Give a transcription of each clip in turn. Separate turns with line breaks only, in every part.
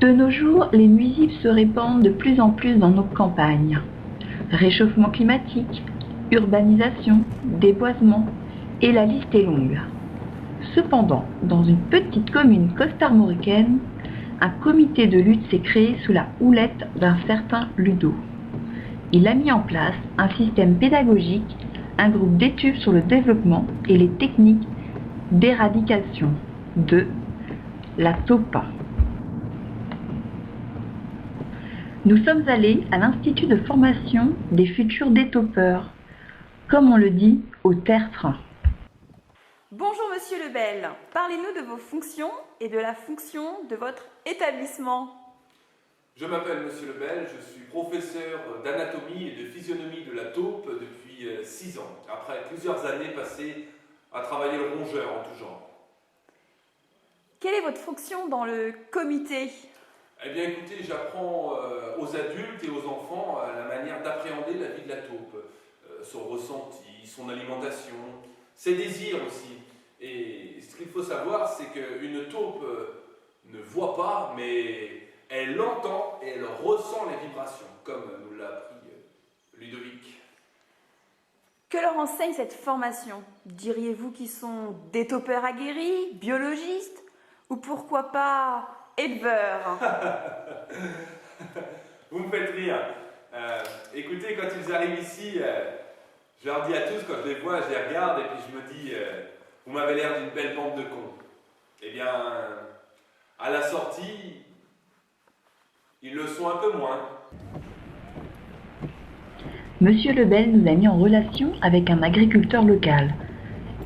De nos jours, les nuisibles se répandent de plus en plus dans nos campagnes. Réchauffement climatique, urbanisation, déboisement, et la liste est longue. Cependant, dans une petite commune costarmoricaine, un comité de lutte s'est créé sous la houlette d'un certain Ludo. Il a mis en place un système pédagogique, un groupe d'études sur le développement et les techniques d'éradication de la taupe. Nous sommes allés à l'Institut de formation des futurs détaupeurs, comme on le dit au tertre.
Bonjour Monsieur Lebel, parlez-nous de vos fonctions et de la fonction de votre établissement.
Je m'appelle Monsieur Lebel, je suis professeur d'anatomie et de physionomie de la taupe depuis 6 ans, après plusieurs années passées à travailler le rongeur en tout genre.
Quelle est votre fonction dans le comité?
Eh bien écoutez, j'apprends aux adultes et aux enfants la manière d'appréhender la vie de la taupe, son ressenti, son alimentation, ses désirs aussi. Et ce qu'il faut savoir, c'est qu'une taupe ne voit pas, mais elle entend et elle ressent les vibrations, comme nous l'a appris Ludovic.
Que leur enseigne cette formation? Diriez-vous qu'ils sont détaupeurs aguerris, biologistes ou pourquoi pas éleveurs?
Vous me faites rire. Écoutez, quand ils arrivent ici, je leur dis à tous, quand je les vois, je les regarde et puis je me dis, vous m'avez l'air d'une belle bande de cons. Eh bien, à la sortie, ils le sont un peu moins.
Monsieur Lebel nous a mis en relation avec un agriculteur local,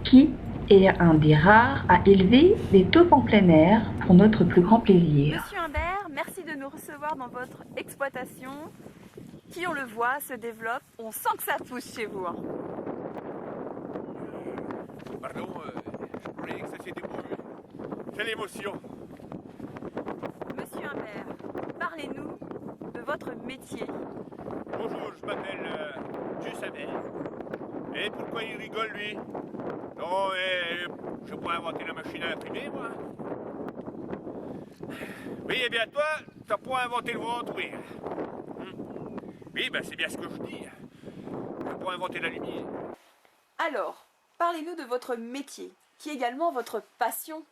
qui est un des rares à élever des taupes en plein air pour notre plus grand plaisir.
Monsieur Humbert, merci de nous recevoir dans votre exploitation qui, on le voit, se développe. On sent que ça pousse chez vous.
Pardon, je croyais que ça s'était bougé. Quelle émotion!
Monsieur Humbert, parlez-nous de votre métier.
Bonjour, je m'appelle Juste Abel. Et pourquoi il rigole, lui? Non, je pourrais inventer la machine à imprimer, moi. Oui, eh bien, toi, t'as pas inventé le ventre, oui. Oui, ben c'est bien ce que je dis. Je pourrais inventer la lumière.
Alors, parlez-nous de votre métier, qui est également votre passion.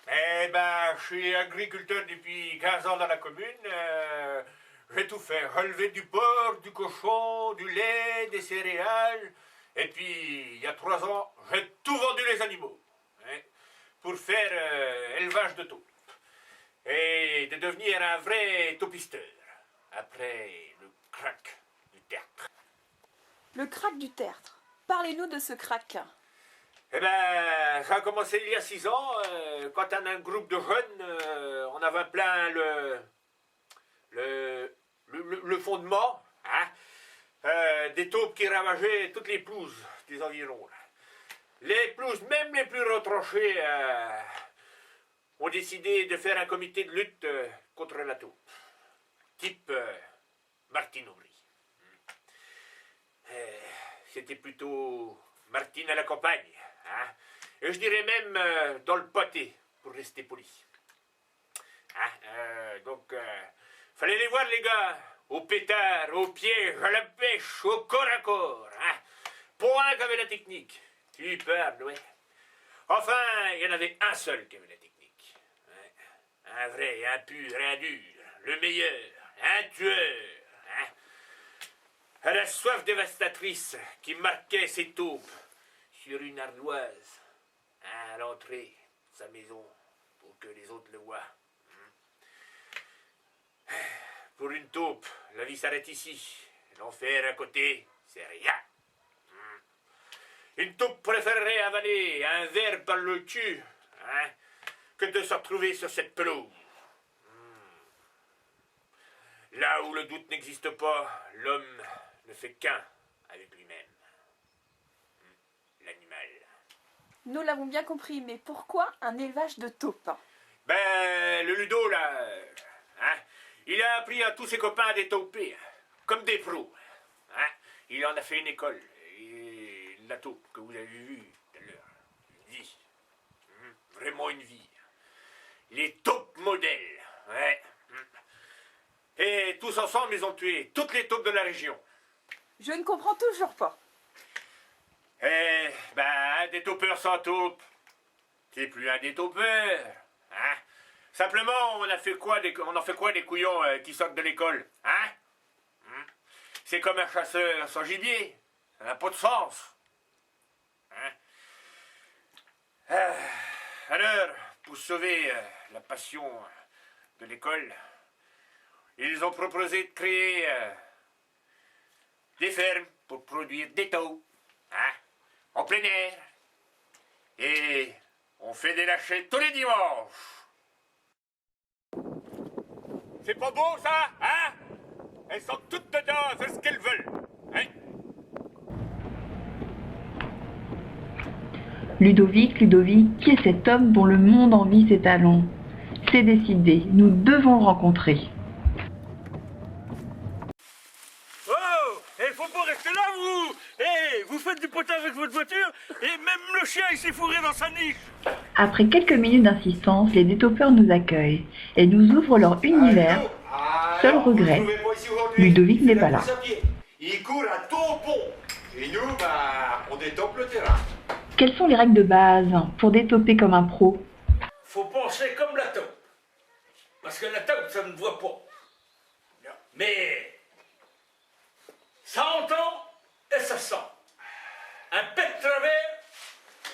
Eh ben, je suis agriculteur depuis 15 ans dans la commune. J'ai tout fait. Relever du porc, du cochon, du lait, des céréales. Et puis, il y a 3 ans, j'ai tout vendu les animaux. Hein, pour faire élevage de taupes. Et de devenir un vrai taupisteur. Après le crack du tertre.
Le crack du tertre. Parlez-nous de ce crack.
Eh ben, ça a commencé il y a 6 ans, quand on a un groupe de jeunes, on avait plein le fondement, hein, des taupes qui ravageaient toutes les pelouses des environs. Là. Les pelouses, même les plus retranchées, ont décidé de faire un comité de lutte contre la taupe, type Martine Aubry. C'était plutôt Martine à la campagne. Hein? Et je dirais même dans le pâté, pour rester poli. Hein? Donc, fallait les voir, les gars, au pétard, au piège, à la pêche, au corps à corps. Hein? Point qu'avait la technique. Tu parles, ouais. Enfin, il y en avait un seul qui avait la technique. Ouais. Un vrai, un pur, un dur, le meilleur, un tueur. Hein? À la soif dévastatrice qui marquait ses taupes sur une ardoise, à l'entrée de sa maison, pour que les autres le voient. Pour une taupe, la vie s'arrête ici. L'enfer à côté, c'est rien. Une taupe préférerait avaler un ver par le cul, hein, que de se retrouver sur cette pelouse. Là où le doute n'existe pas, l'homme ne fait qu'un avec lui-même. L'animal.
Nous l'avons bien compris, mais pourquoi un élevage de taupes?
Ben, le Ludo, là, hein, il a appris à tous ses copains à détauper, comme des pros. Hein. Il en a fait une école. Et la taupe que vous avez vue tout à l'heure, une vie. Vraiment une vie. Les taupes modèles, ouais. ensemble, ils ont tué toutes les taupes de la région.
Je ne comprends toujours pas.
Eh, ben, un détaupeur sans taupe, c'est plus un détaupeur. Hein? Simplement, on en fait quoi des couillons qui sortent de l'école? Hein? C'est comme un chasseur sans gibier. Ça n'a pas de sens. Hein? Alors, pour sauver la passion de l'école, ils ont proposé de créer des fermes pour produire des taupes, hein, en plein air. Et on fait des lâchers tous les dimanches. C'est pas beau ça, hein? Elles sont toutes dedans à faire ce qu'elles veulent, hein?
Ludovic, qui est cet homme dont le monde envie ses talents? C'est décidé, nous devons le rencontrer.
Oh, il faut pas rester là, vous! Vous faites du potin avec votre voiture, et même le chien, il s'est fourré dans sa niche!
Après quelques minutes d'insistance, les détaupeurs nous accueillent et nous ouvrent leur univers. Seul regret, Ludovic n'est pas là.
Il court à taupon. Et nous, on détaupe le terrain.
Quelles sont les règles de base pour détauper comme un pro?
Faut penser comme la taupe. Parce que la taupe, ça ne voit pas. Mais ça entend et ça sent. Un pet de travers,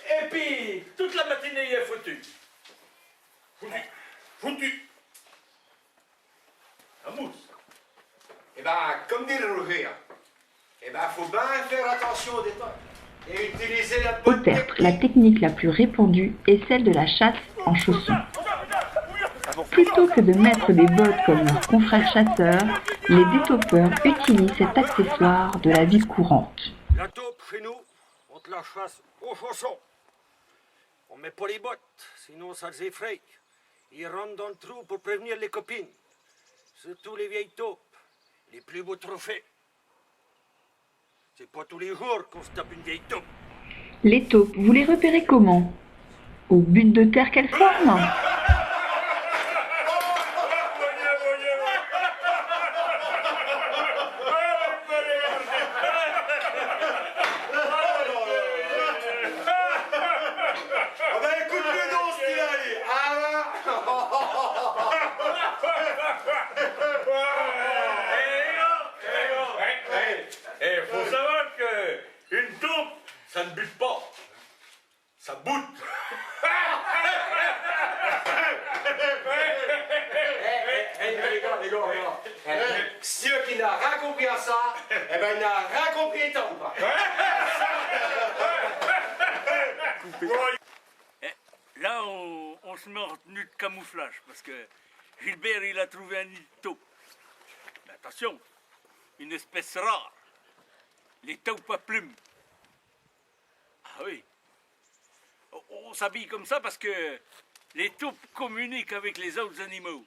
et puis toute la matinée, il est foutu. Foutu. La mousse.
Eh ben, comme dit le Roger, faut bien faire attention au détail. Et utiliser la
Au
bonne
tertre, la technique la plus répandue est celle de la chasse en chaussons. Plutôt que de mettre des bottes comme leurs confrères chasseurs, les détaupeurs utilisent cet accessoire de la vie courante.
La taupe, chez nous, on te la chasse aux chaussons. On met pas les bottes, sinon ça les effraie. Ils rentrent dans le trou pour prévenir les copines. Surtout les vieilles taupes, les plus beaux trophées. C'est pas tous les jours qu'on se tape une vieille taupe.
Les taupes, vous les repérez comment? Au but de terre qu'elles forment?
Faut savoir qu'une taupe, ça ne bute pas. Ça boute.
Les gars. Ceux qui n'a rien compris à ça, il n'a rien compris à taupes.
Là, on se met en tenue de camouflage parce que Gilbert, il a trouvé un nid de taupe. Mais attention, une espèce rare. Les taupes à plumes. Ah oui. On s'habille comme ça parce que les taupes communiquent avec les autres animaux.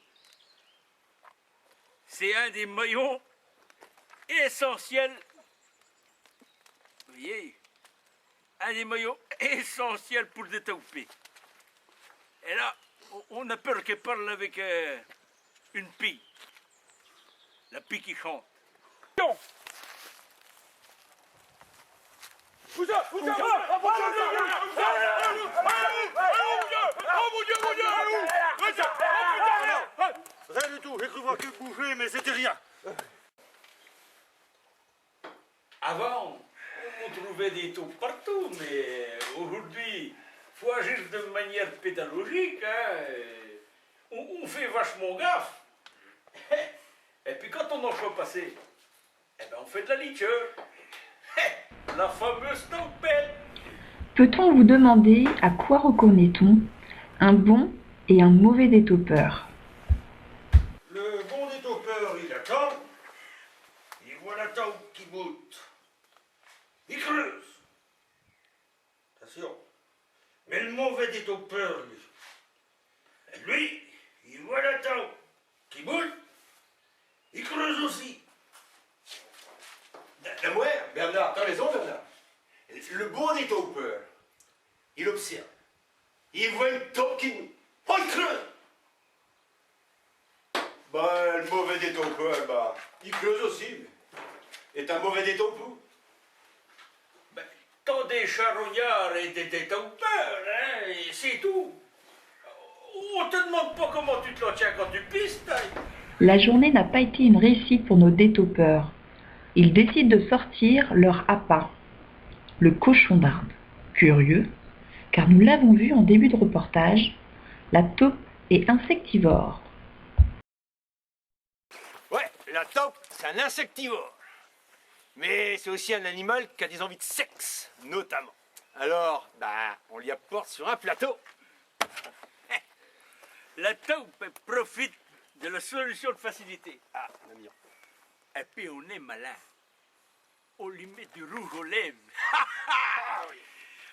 C'est un des maillons essentiels. Vous voyez? Un des maillons essentiels pour détauper. Et là, on a peur qu'elle parle avec une pie. La pie qui chante. Non. Rien du tout, j'ai cru voir qu'il bougeait, mais c'était rien. Avant, on trouvait des taupes partout, mais aujourd'hui, il faut agir de manière pédagogique. Hein. On fait vachement gaffe. Et puis quand on en fait passer, on fait de la liqueur. La fameuse taupette.
Peut-on vous demander à quoi reconnaît-on un bon et un mauvais détaupeur?
Le bon détaupeur, il attend. Il voit la taupe qui boute. Il creuse. Attention. Mais le mauvais détaupeur, lui, il voit la taupe qui boute. Il creuse aussi.
Ouais, Bernard, t'as raison, Bernard. Le bon des taupeurs, il observe. Il voit une taupe qui... Oh, il creuse. Le mauvais
des taupeurs, bah, ils creusent aussi. Mais... est un mauvais des taupes.
Ben, t'as des charognards et des taupeurs, hein, et c'est tout. On te demande pas comment tu te la tiens quand tu pistes. Hein.
La journée n'a pas été une réussite pour nos détaupeurs. Ils décident de sortir leur appât, le cochon d'Inde. Curieux, car nous l'avons vu en début de reportage, la taupe est insectivore.
Ouais, la taupe, c'est un insectivore. Mais c'est aussi un animal qui a des envies de sexe, notamment. Alors, bah, on l'y apporte sur un plateau.
La taupe elle profite de la solution de facilité.
Ah, un ami.
Et puis on est malin. On lui met du rouge aux lèvres.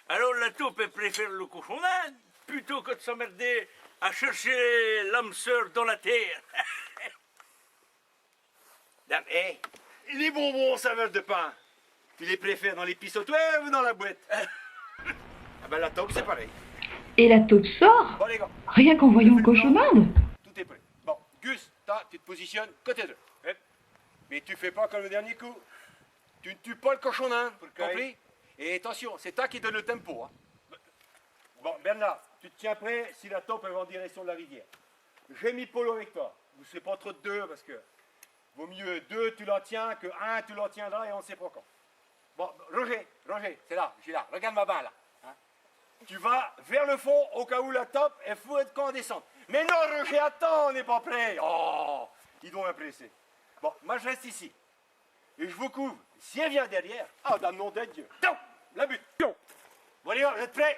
Alors la taupe elle préfère le cochon d'Inde plutôt que de s'emmerder à chercher l'âme sœur dans la terre.
Dame, hé, les bonbons saveurs de pain, tu les préfères dans les pissotoires ou dans la boîte? Ah ben la taupe, c'est pareil.
Et la taupe sort,
Bon les gars,
rien qu'en voyant le cochon d'Inde.
Tout est prêt. Bon, Gus, tu te positionnes côté 2. Mais tu fais pas comme le dernier coup. Tu ne tues pas le cochon d'Inde, compris? Et attention, c'est toi qui donne le tempo. Hein. Bon, Bernard, tu te tiens prêt si la taupe elle va en direction de la rivière. J'ai mis Polo avec toi. Vous ne pas trop de 2 parce que vaut mieux 2 tu l'en tiens que 1 tu l'en tiendras et on ne sait pas quand. Bon, Roger, c'est là, j'ai là. Regarde ma main là. Hein. Tu vas vers le fond au cas où la taupe elle faut être quand descendre. Mais non, Roger, attends, on n'est pas prêt. Oh, ils vont m'impresser. Bon, moi je reste ici. Et je vous couvre. Si elle vient derrière, dans le nom de Dieu. Donc, la butte. Bon, les gars, vous êtes prêts?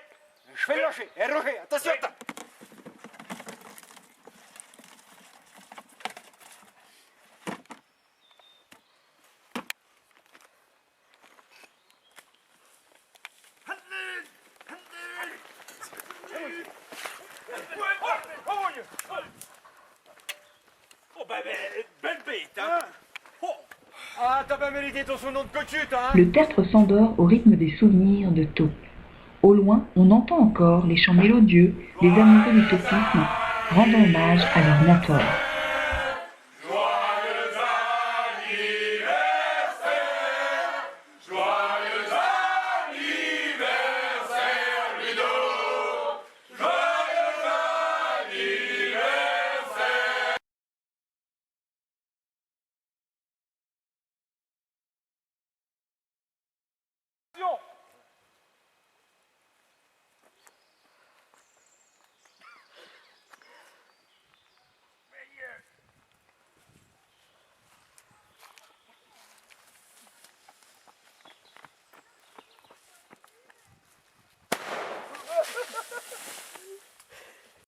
Je fais le lâcher. Et Roger, attention, attends.
Oh ben, belle bête, hein.
Ah, t'as pas mérité ton surnom de cocu, hein?
Le tertre s'endort au rythme des souvenirs de taupe. Au loin, on entend encore les chants mélodieux des amoureux du taupisme rendant hommage à leur nator.